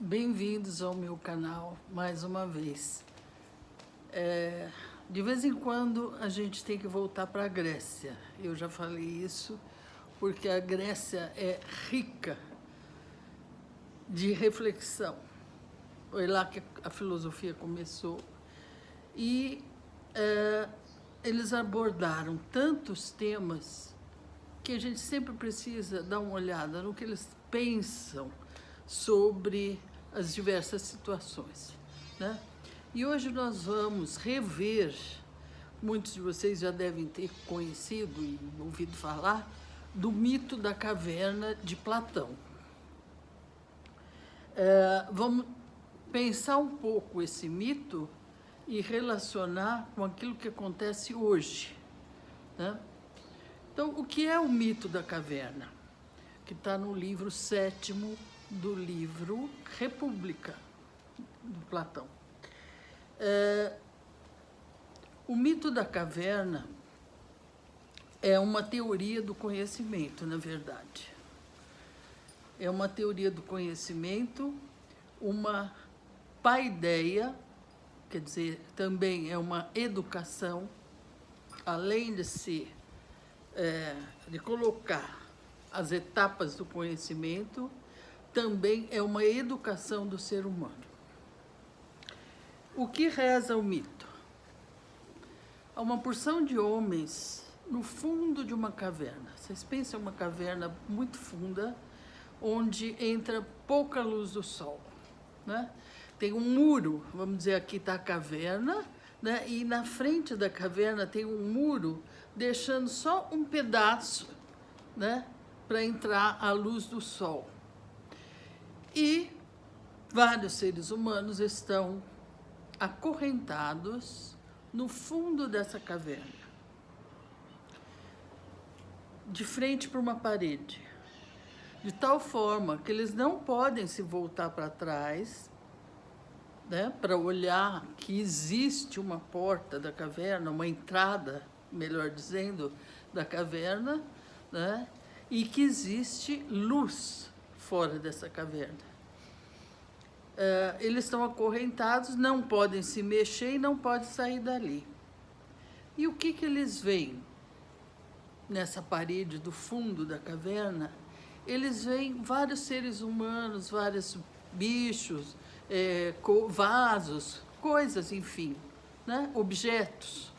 Bem-vindos ao meu canal mais uma vez. De vez em quando a gente tem que voltar para a Grécia. Eu já falei isso porque a Grécia é rica de reflexão. Foi lá que a filosofia começou. E eles abordaram tantos temas que a gente sempre precisa dar uma olhada no que eles pensam sobre as diversas situações, né? E hoje nós vamos rever, muitos de vocês já devem ter conhecido e ouvido falar, do mito da caverna de Platão. Vamos pensar um pouco esse mito e relacionar com aquilo que acontece hoje, né? Então, o que é o mito da caverna? Que está no livro 7º do livro República, do Platão. O mito da caverna é uma teoria do conhecimento, na verdade. É uma teoria do conhecimento, uma paideia, quer dizer, também é uma educação, além de ser, de colocar as etapas do conhecimento, também é uma educação do ser humano. O que reza o mito? Há uma porção de homens no fundo de uma caverna. Vocês pensam em uma caverna muito funda, onde entra pouca luz do sol, né? Tem um muro, vamos dizer, aqui está a caverna, né? E na frente da caverna tem um muro, deixando só um pedaço, né? Para entrar a luz do sol. E vários seres humanos estão acorrentados no fundo dessa caverna, de frente para uma parede, de tal forma que eles não podem se voltar para trás, né, para olhar que existe uma porta da caverna, uma entrada, melhor dizendo, da caverna, né, e que existe luz fora dessa caverna. Eles estão acorrentados, não podem se mexer e não podem sair dali. E o que eles veem nessa parede do fundo da caverna? Eles veem vários seres humanos, vários bichos, vasos, coisas, enfim, né? Objetos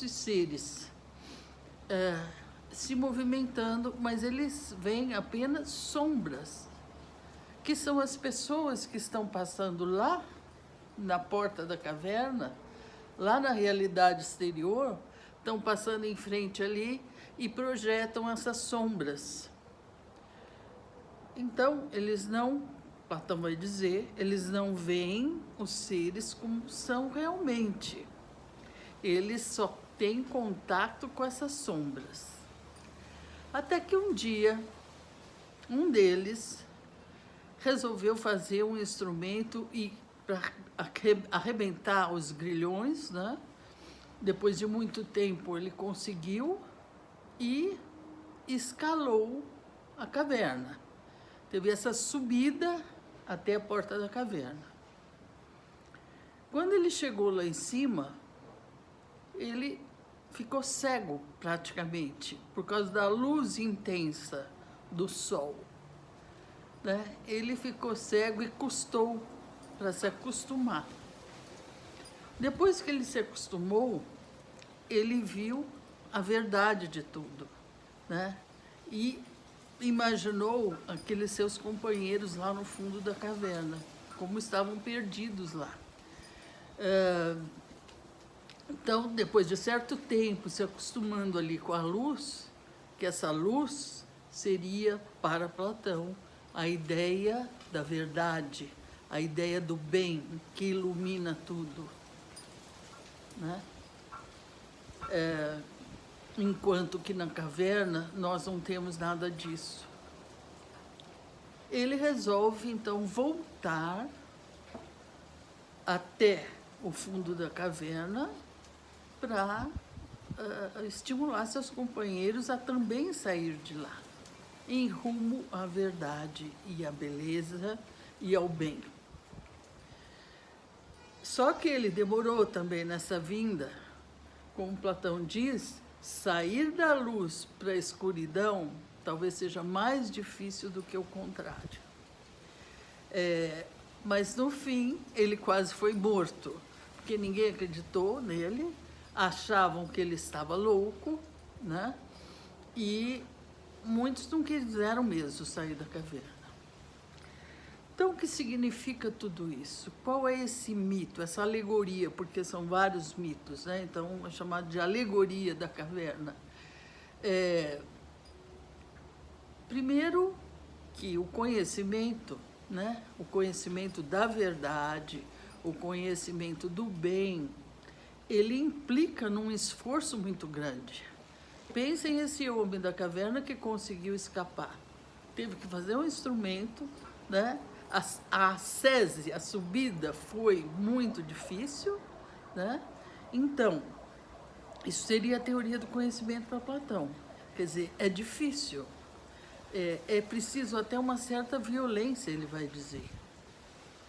e seres se movimentando, mas eles veem apenas sombras, que são as pessoas que estão passando lá na porta da caverna, lá na realidade exterior, estão passando em frente ali e projetam essas sombras. Então, eles não, Platão vai dizer, eles não veem os seres como são realmente. Eles só têm contato com essas sombras. Até que um dia, um deles resolveu fazer um instrumento e para arrebentar os grilhões, né? Depois de muito tempo ele conseguiu e escalou a caverna. Teve essa subida até a porta da caverna. Quando ele chegou lá em cima, ele ficou cego praticamente, por causa da luz intensa do sol, né? Ele ficou cego e custou para se acostumar. Depois que ele se acostumou, ele viu a verdade de tudo, né? E imaginou aqueles seus companheiros lá no fundo da caverna, como estavam perdidos lá. Então, depois de certo tempo, se acostumando ali com a luz, que essa luz seria, para Platão, a ideia da verdade, a ideia do bem que ilumina tudo, né? Enquanto que na caverna nós não temos nada disso. Ele resolve, então, voltar até o fundo da caverna para estimular seus companheiros a também sair de lá, em rumo à verdade e à beleza e ao bem. Só que ele demorou também nessa vinda, como Platão diz, sair da luz para a escuridão talvez seja mais difícil do que o contrário. Mas no fim ele quase foi morto, porque ninguém acreditou nele, achavam que ele estava louco, né? E muitos não quiseram mesmo sair da caverna. Então, o que significa tudo isso? Qual é esse mito, essa alegoria? Porque são vários mitos, né? Então, é chamado de alegoria da caverna. Primeiro, que o conhecimento, né? O conhecimento da verdade, o conhecimento do bem, ele implica num esforço muito grande. Pensem nesse homem da caverna que conseguiu escapar. Teve que fazer um instrumento, né? A ascese, a subida foi muito difícil, né? Então, isso seria a teoria do conhecimento para Platão. Quer dizer, é difícil, é preciso até uma certa violência, ele vai dizer.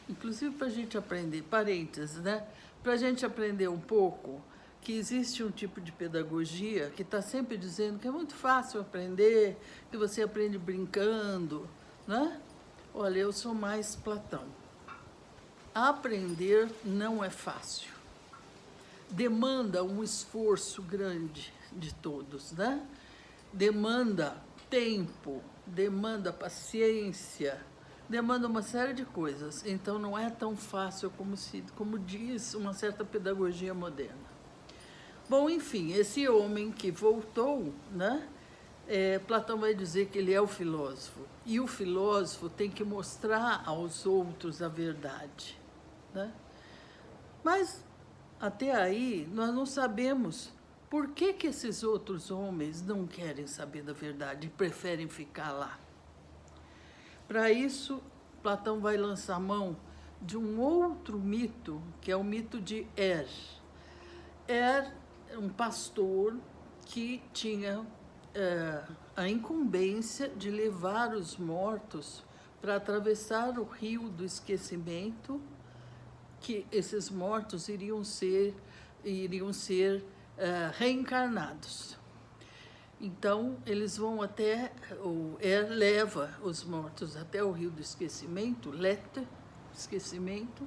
Inclusive para a gente aprender, parênteses, né? Para a gente aprender um pouco que existe um tipo de pedagogia que está sempre dizendo que é muito fácil aprender, que você aprende brincando, né? Olha, eu sou mais Platão. Aprender não é fácil. Demanda um esforço grande de todos, né? Demanda tempo, demanda paciência, demanda uma série de coisas. Então não é tão fácil como diz uma certa pedagogia moderna. Bom, enfim, esse homem que voltou, né? Platão vai dizer que ele é o filósofo. E o filósofo tem que mostrar aos outros a verdade, né? Mas até aí nós não sabemos por que esses outros homens não querem saber da verdade e preferem ficar lá. Para isso, Platão vai lançar mão de um outro mito, que é o mito de Er. Er é um pastor que tinha a incumbência de levar os mortos para atravessar o rio do esquecimento, que esses mortos iriam ser reencarnados. Então, eles vão leva os mortos até o rio do esquecimento, Let, esquecimento,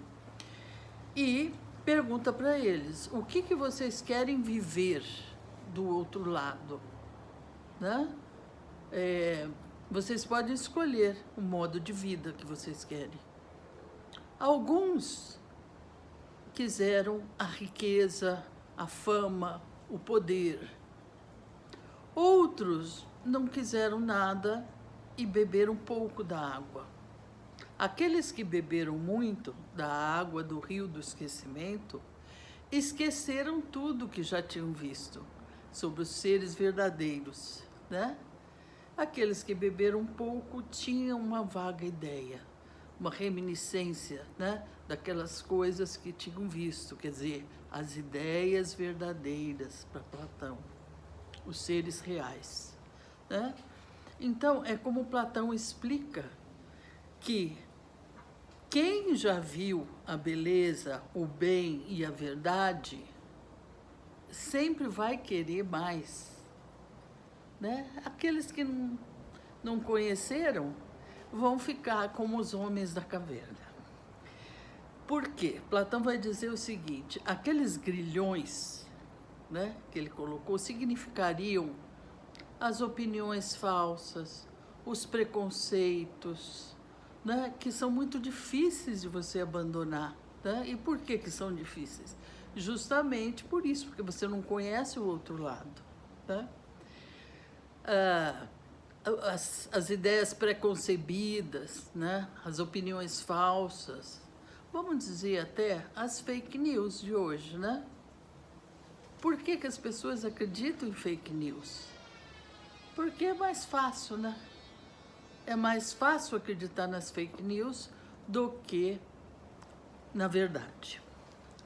e pergunta para eles, o que vocês querem viver do outro lado? Né? Vocês podem escolher o modo de vida que vocês querem. Alguns quiseram a riqueza, a fama, o poder. Outros não quiseram nada e beberam pouco da água. Aqueles que beberam muito da água do rio do esquecimento esqueceram tudo que já tinham visto sobre os seres verdadeiros, né? Aqueles que beberam pouco tinham uma vaga ideia, uma reminiscência, né, daquelas coisas que tinham visto, quer dizer, as ideias verdadeiras para Platão, os seres reais, né? Então, é como Platão explica que quem já viu a beleza, o bem e a verdade sempre vai querer mais, né? Aqueles que não conheceram vão ficar como os homens da caverna. Por quê? Platão vai dizer o seguinte, aqueles grilhões, né, que ele colocou significariam as opiniões falsas, os preconceitos, né, que são muito difíceis de você abandonar. Né? E por que são difíceis? Justamente por isso, porque você não conhece o outro lado. Né? As ideias preconcebidas, né? As opiniões falsas, vamos dizer até as fake news de hoje, né? Por que as pessoas acreditam em fake news? Porque é mais fácil, né? É mais fácil acreditar nas fake news do que na verdade.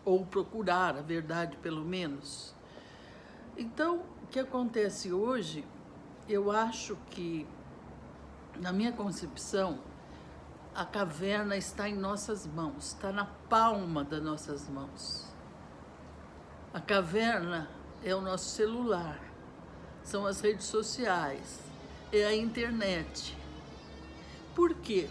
Ou procurar a verdade, pelo menos. Então, o que acontece hoje, eu acho que, na minha concepção, a caverna está em nossas mãos, está na palma das nossas mãos. A caverna é o nosso celular, são as redes sociais, é a internet. Por quê?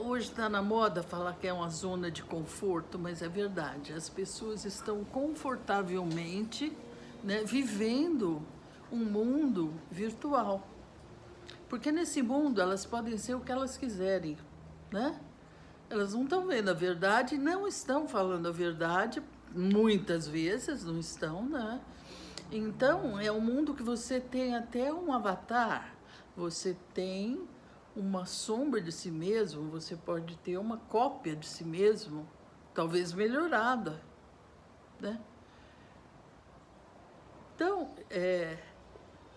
Hoje está na moda falar que é uma zona de conforto, mas é verdade. As pessoas estão confortavelmente, né, vivendo um mundo virtual. Porque nesse mundo elas podem ser o que elas quiserem, né? Elas não estão vendo a verdade, não estão falando a verdade, muitas vezes não estão, né? Então, é um mundo que você tem até um avatar, você tem uma sombra de si mesmo, você pode ter uma cópia de si mesmo, talvez melhorada, né? Então,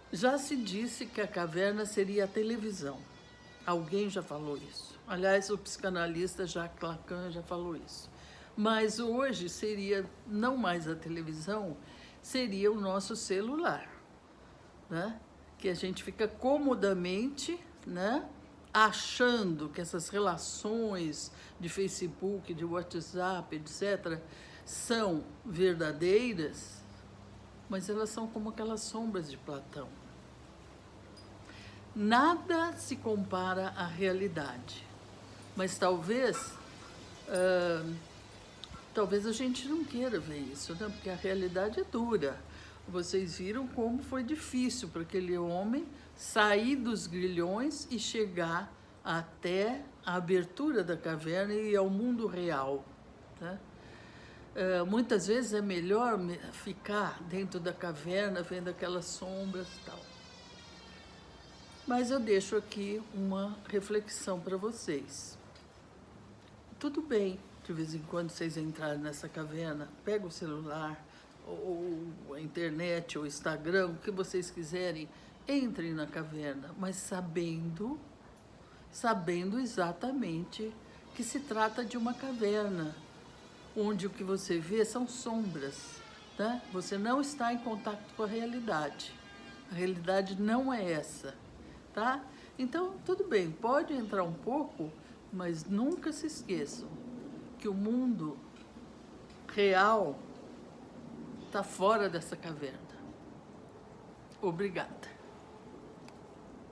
já se disse que a caverna seria a televisão. Alguém já falou isso. Aliás, o psicanalista Jacques Lacan já falou isso. Mas hoje seria, não mais a televisão, seria o nosso celular, né? Que a gente fica comodamente, né, achando que essas relações de Facebook, de WhatsApp, etc., são verdadeiras, mas elas são como aquelas sombras de Platão. Nada se compara à realidade, mas talvez a gente não queira ver isso, né? Porque a realidade é dura. Vocês viram como foi difícil para aquele homem sair dos grilhões e chegar até a abertura da caverna e ao mundo real, né? Muitas vezes é melhor ficar dentro da caverna, vendo aquelas sombras e tal. Mas eu deixo aqui uma reflexão para vocês. Tudo bem, de vez em quando vocês entrarem nessa caverna, pega o celular, ou a internet, ou o Instagram, o que vocês quiserem, entrem na caverna, mas sabendo exatamente que se trata de uma caverna, onde o que você vê são sombras, né? Você não está em contato com a realidade. A realidade não é essa, tá? Então, tudo bem, pode entrar um pouco, mas nunca se esqueçam que o mundo real está fora dessa caverna. Obrigada.